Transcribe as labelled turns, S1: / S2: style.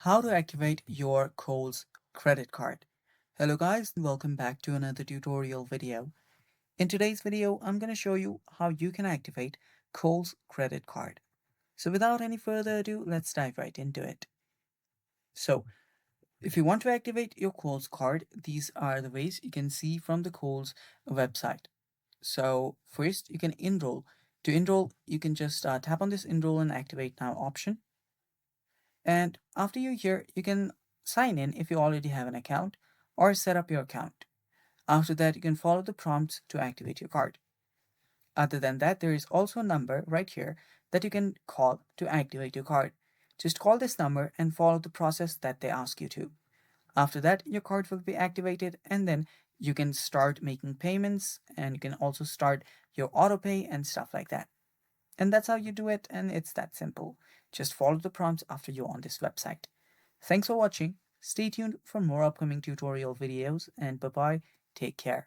S1: How to activate your Kohl's credit card. Hello guys, and welcome back to another tutorial video. In today's video, I'm going to show you how you can activate Kohl's credit card. So without any further ado, let's dive right into it. So if you want to activate your Kohl's card, these are the ways you can see from the Kohl's website. So first, you can enroll. To enroll, you can just tap on this enroll and activate now option. And after you're here, you can sign in if you already have an account or set up your account. After that, you can follow the prompts to activate your card. Other than that, there is also a number right here that you can call to activate your card. Just call this number and follow the process that they ask you to. After that, your card will be activated and then you can start making payments and you can also start your auto pay and stuff like that. And that's how you do it, and it's that simple. Just follow the prompts after you're on this website. Thanks for watching. Stay tuned for more upcoming tutorial videos, and bye bye. Take care.